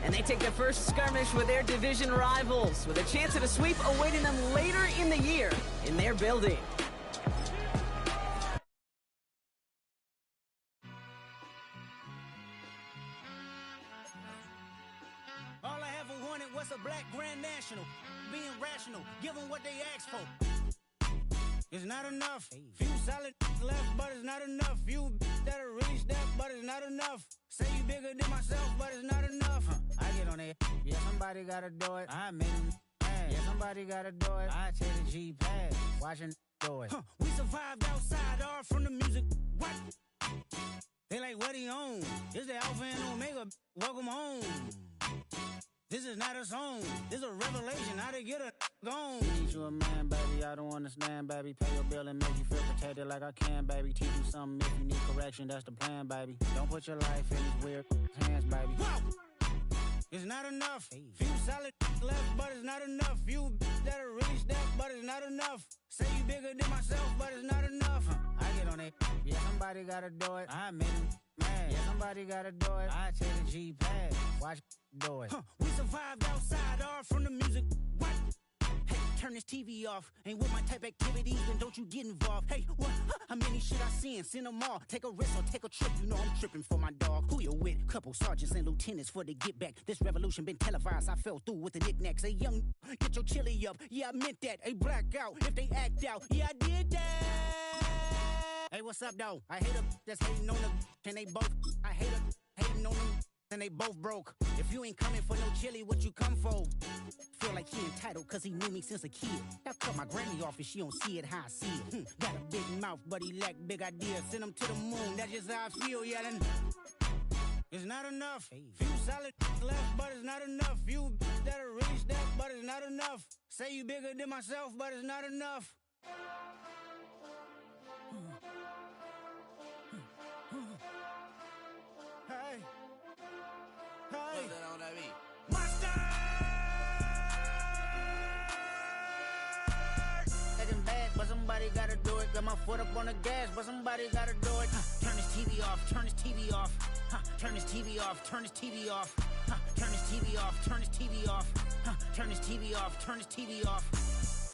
And they take their first skirmish with their division rivals, with a chance at a sweep awaiting them later in the year in their building. All I ever wanted was a black Grand National. Being rational, give them what they ask for. It's not enough. Few solid left, but it's not enough. Few that'll really step, but it's not enough. Say you bigger than myself, but it's not enough. I get on it. Yeah, somebody gotta do it. I made them. Yeah, somebody gotta do it. I take the G-Pad, watching do it. We survived outside, all from the music. What? They like, what he on? This the Alpha and Omega. Welcome home. This is is not a song. It's a revelation how to get a gone. Teach you a man, baby. I don't understand, baby. Pay your bill and make you feel protected like I can, baby. Teach you something if you need correction. That's the plan, baby. Don't put your life in these weird hands, baby. Whoa! It's not enough. Few solid left, but it's not enough. You that'll really step, but it's not enough. Say you bigger than myself, but it's not enough. I get on it. Yeah, somebody gotta do it. I admit it. Man, yeah, somebody gotta do it. I take the G-pad. Watch do it. We survived outside, all from the music. What? Hey, turn this TV off. Ain't with my type activities, then don't you get involved. Hey, what? How many shit I seen? Send them all. Take a risk or take a trip. You know I'm tripping for my dog. Who you with? Couple sergeants and lieutenants for the get back. This revolution been televised. I fell through with the knickknacks. Hey, young, get your chili up. Yeah, I meant that. Hey, black out if they act out. Yeah, I did that. Hey, what's up, though? I hate them that's hating on them, and they both. I hate them hating on them, and they both broke. If you ain't coming for no chili, what you come for? Feel like he entitled, cause he knew me since a kid. I cut my granny off if she don't see it how I see it. Got a big mouth, but he lack big ideas. Send him to the moon, that's just how I feel, yelling. It's not enough. Few solid left, but it's not enough. You that'll really step, but it's not enough. Say you bigger than myself, but it's not enough. Hey. Hey. What's that on that beat? Monster! Getting bad, but somebody gotta do it. Got my foot up on the gas, but somebody gotta do it. Turn this TV off, turn this TV off. Turn this TV off, turn this TV off. Turn this TV off, turn this TV off. Turn this TV off, turn this TV off.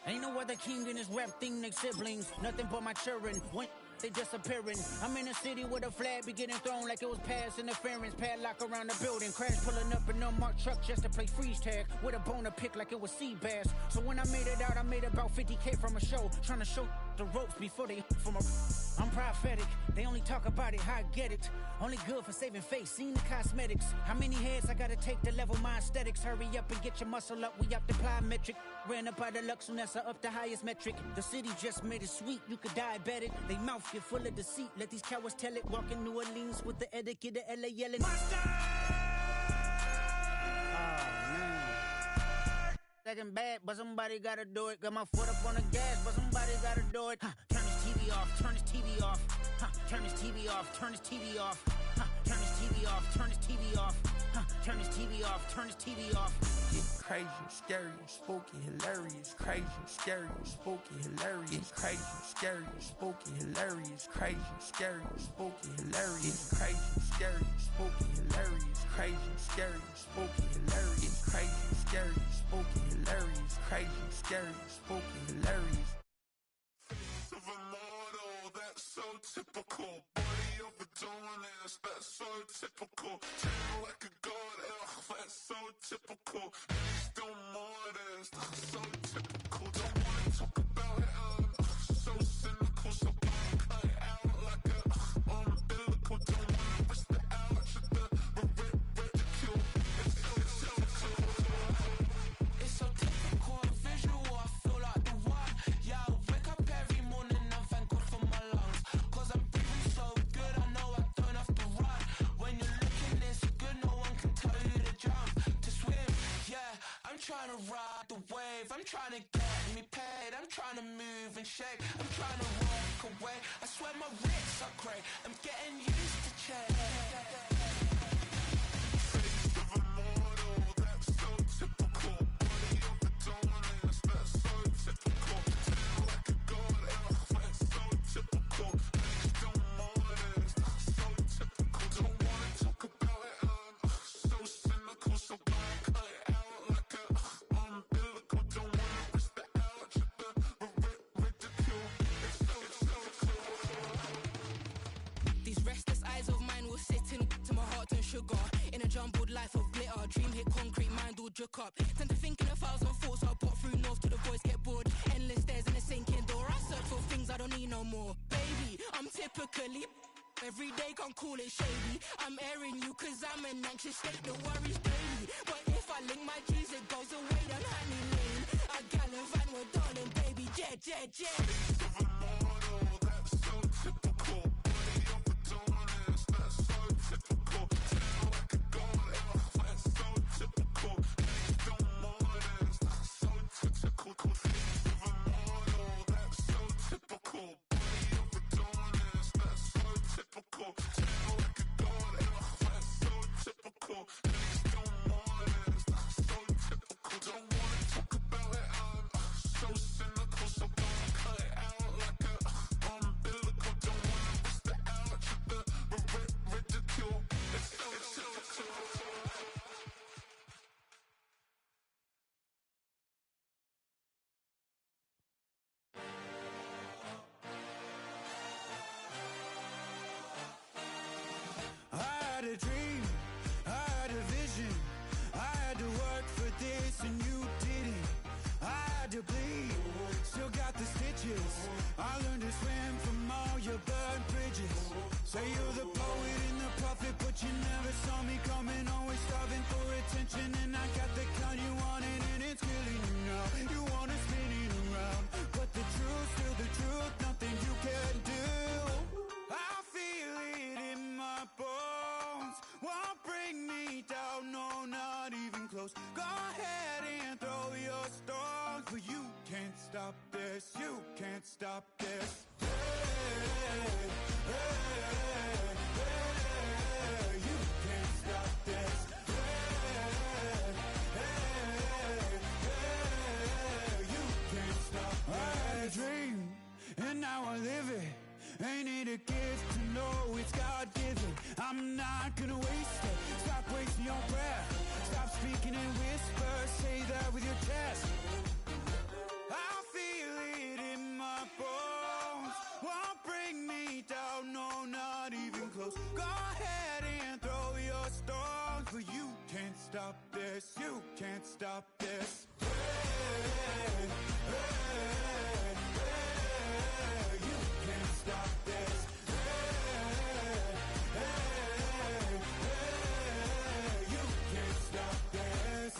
Ain't no other king in this rap thing, they siblings. Nothing but my children. When they disappearing. I'm in a city with a flag be getting thrown like it was pass interference. Padlock around the building. Crash pulling up an unmarked truck just to play freeze tag. With a boner pick like it was sea bass. So when I made it out, I made about 50K from a show. Trying to show the ropes before they from a... I'm prophetic. They only talk about it, how I get it. Only good for saving face, seen the cosmetics. How many heads I gotta take to level my aesthetics? Hurry up and get your muscle up, we up the plyometric. Ran up out of Lux, and that's up the highest metric. The city just made it sweet, you could diabetic. They mouth get full of deceit, let these cowards tell it. Walk in New Orleans with the etiquette of LA yelling. Monster! Oh, man. Second bad, but somebody gotta do it. Got my foot up on the gas, but somebody gotta do it. Turn this TV off, turn this TV off. Turn this TV off, turn this TV off. Turn this TV off, turn this TV off. Turn this TV off, turn this TV off. It's crazy, scary, spooky, hilarious. Crazy, scary, spooky, hilarious. Crazy, scary, spooky, hilarious. Crazy, scary, spooky, hilarious. Crazy, scary, spooky, hilarious. Crazy, scary, spooky, hilarious. Crazy, scary, spooky, hilarious. Crazy, scary, spooky, hilarious. Of a model, that's so typical. Body of a donut, that's so typical. Tail like a god, that's so typical. Still modest, so typical. Don't wanna talk about it, so cynical. So cut it out like a umbilical. Don't wanna risk the ouch of the ridicule. It's so typical, visual, I feel like the one. Yeah, I wake up every morning and thank God for my lungs. Cause I'm breathing so good, I know I don't have to run. When you're looking this good, no one can tell you to jump, to swim. Yeah, I'm trying to ride the wave, I'm trying to get me paid, I'm trying to move and shake, I'm trying to walk away. I swear my wrists are great, I'm getting used to change. Of a model, that's so typical. Body of a donut, that's so typical. Tail like a god, that's so typical. Still modest, so typical. Don't wanna talk about it, so cynical. So cut it out like a umbilical. Don't wanna risk the ouch of the ridicule. It's so These restless eyes of mine will sit in to my heart and sugar. In a jumbled life of glitter, dream hit concrete, mind all jerk up. Tend to think in 1,000 thoughts, I'll put through north to the voice, get bored. Endless stairs in a sinking door, I search for things I don't need no more. Baby, I'm typically every day can't call it shady. I'm airing you cause I'm an anxious state, the worries daily. But if I link my G's, it goes away down honey lane. I gallivant with darling, baby, jet. of a model, that's so typical. Body of a donut, that's so typical. Tail like a god, that's so typical. this, you can't stop this. You can't stop this. You can't stop this.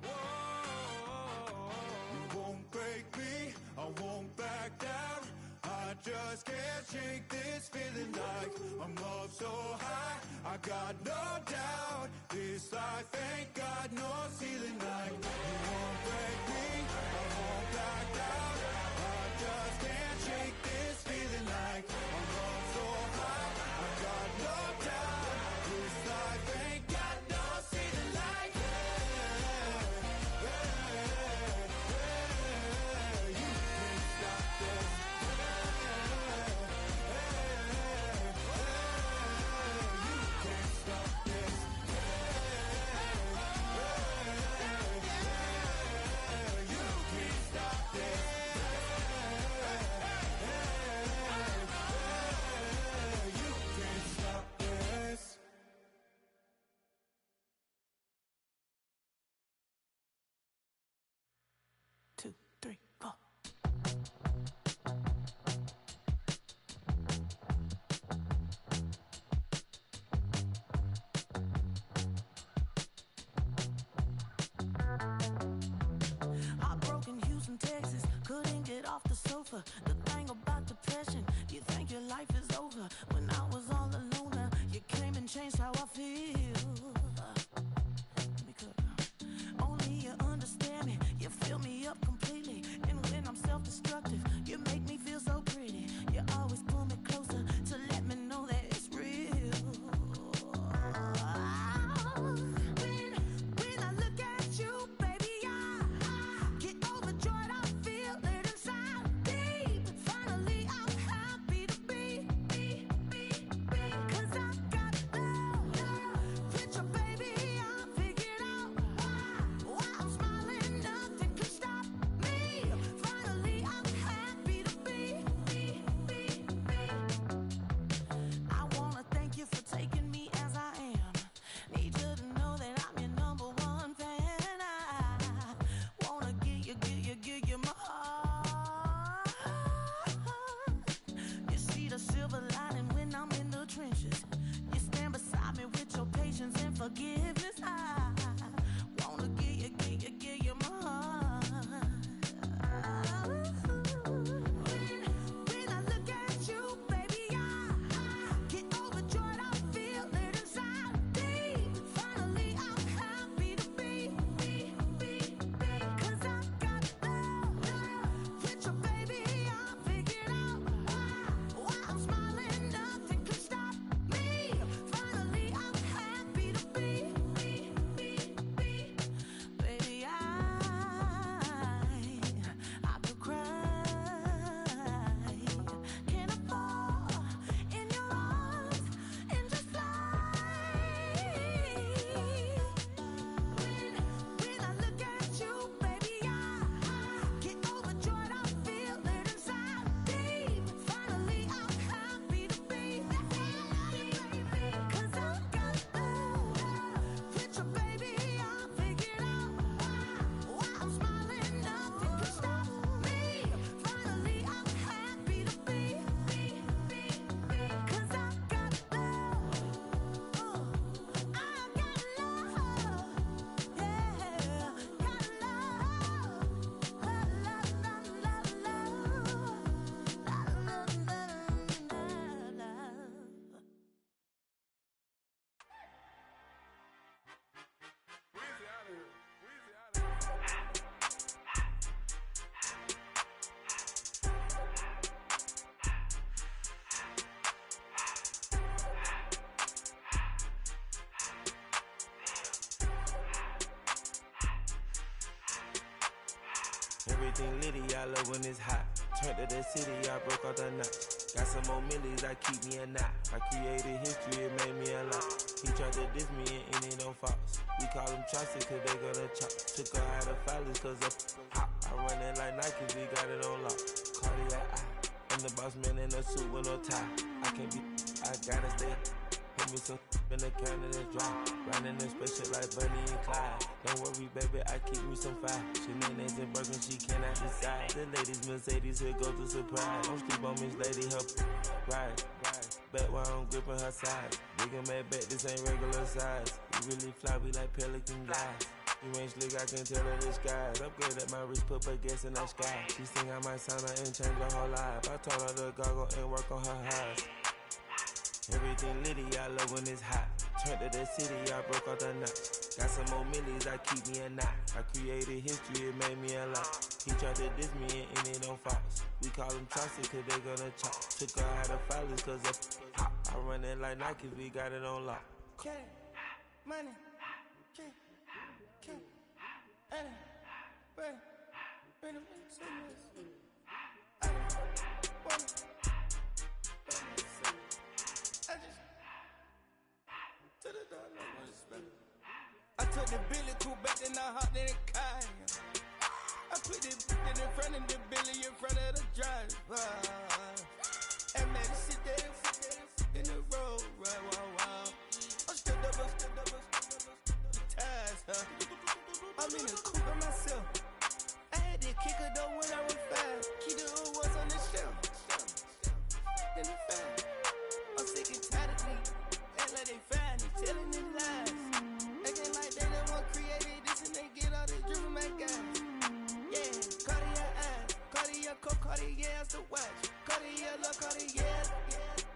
Whoa. You won't break me, I won't back down. I just can't shake this feeling like I'm up so high. I got no doubt, this life ain't got no ceiling like. You won't break me, I won't back down. I just can't shake this feeling like I'm up so high. I got no doubt, this life ain't got no ceiling like. You can't stop this. Two, three, four. Heartbroken Houston, Texas, couldn't get off the sofa. The thing about depression, you think your life is over. When I was all alone, you came and changed how I feel. Let me cook. Only you understand me, you fill me up completely. And when I'm self-destructive, you make me feel so pretty. You always pull me closer to let me know that it's real. When I look at you, baby, I get overjoyed. I feel it inside deep. Finally, I'm happy to be. 'Cause I got love with your baby. I figured out why I'm smiling. Nothing can stop me. Finally, I'm happy to be. I wanna thank you for taking me as I am. Need you to know that I'm your number one fan. I wanna give you my heart. You see the silver lining when I'm in the trenches. You stand beside me with your patience and forgiveness. I wanna give you my heart. When I look at you, baby, I get overjoyed. I feel it inside deep. Finally, I'm happy to be. 'Cause I got love with your baby. I figured out why I'm smiling. Nothing can stop me. Finally, I'm happy to be. Baby, I could cry. Can I fall in your arms and just fly? When I look at you, baby, I get overjoyed. I feel it inside deep. Finally, I'm happy to be. 'Cause I got love with your baby. I figured out why I'm smiling. Nothing can stop me. Finally, I'm happy to be. 'Cause I got love. I got love. Yeah, got love. Everything litty, I love when it's hot. Turned to the city, I broke out the knot. Got some more millies, I keep me a knot. I created history, it made me a lot. He tried to diss me and it don't false. We call them chopsticks cause they gonna chop. Took her out of filers cause of hot. I run it like Nike, we got it on lock. Cardiac eye. I'm the boss man in a suit with no tie. I can't be, I gotta stay. Put Give me some in the can that's dry. Riding in spaceship like Bunny and Clyde. Don't worry, baby, I keep me some fire. Shenanigans and Birkin, she cannot decide. The ladies Mercedes, here go to surprise. Don't sleep on Miss Lady, help ride. Back while I'm gripping her side. Big and mad back, this ain't regular size. You really fly, we like pelican guys. You ain't slick, I can tell her disguise. Upgrade at my wrist, put her gas in the sky. She sing I might sign her and change her whole life. I told her to goggle and work on her highs. Everything litty, I love when it's hot. Turned to the city, I broke out the notch. Got some more millies, I keep me a knot. I created history, it made me a lot. He tried to diss me and it on Fox. We call them Chaucer, cause they gonna chop. Took her out of filers, cause of hot. I run it like Nike, we got it on lock. Cash, money, cash, money, bread, bread, I took the Billy cool back and I hopped in the car. I put the in front of the Billy in front of the driver. And made it sit there in the road, right, wow. I stood up, the tires, huh? I'm in the coupe by myself. I had to kick her though when I was fast. Keep the old ones on the shelf. Then the fast. I'm sick and tired of me. Act like they fine and telling them lies. Acting like they the one created this and they get all this driven my guys. Yeah, Cartier eyes, Cartier coat, Cartier as the watch. Cartier look, Cartier,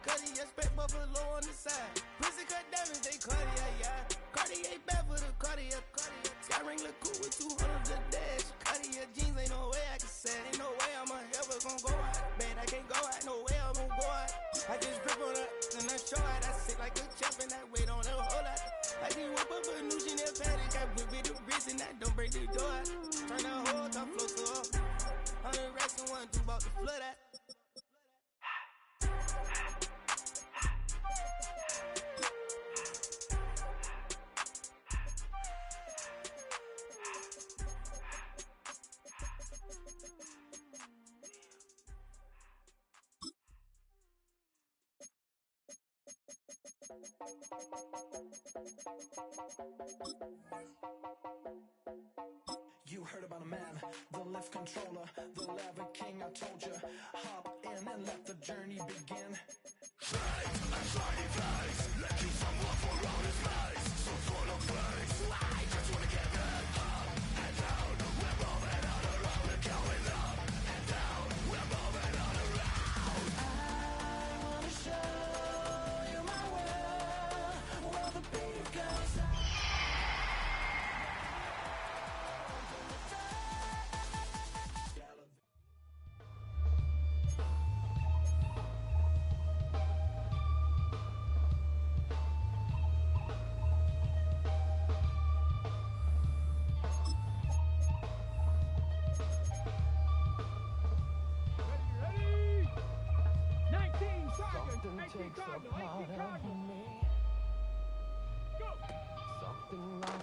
Cartier spec buffalo on the side. Pussy cut diamonds, they Cartier, yeah. Cartier bad for the Cartier. Sky ring look cool with 200 the dash. Cartier jeans, ain't no way I can say. Ain't no way I'm ever gonna go out. Man, I can't go out, no way I'm gonna go out. I just grip on her and I show out. I sit like a champ and I wait on her whole lot. I just whip up a new Chanel paddock. I whip with the wrist and I don't break the door out. Turn the whole top floor to up. 100 racks and 1, 2 about to flood out. You heard about a man, the lift controller, the lever king. I told you, hop in and let the journey begin. Something like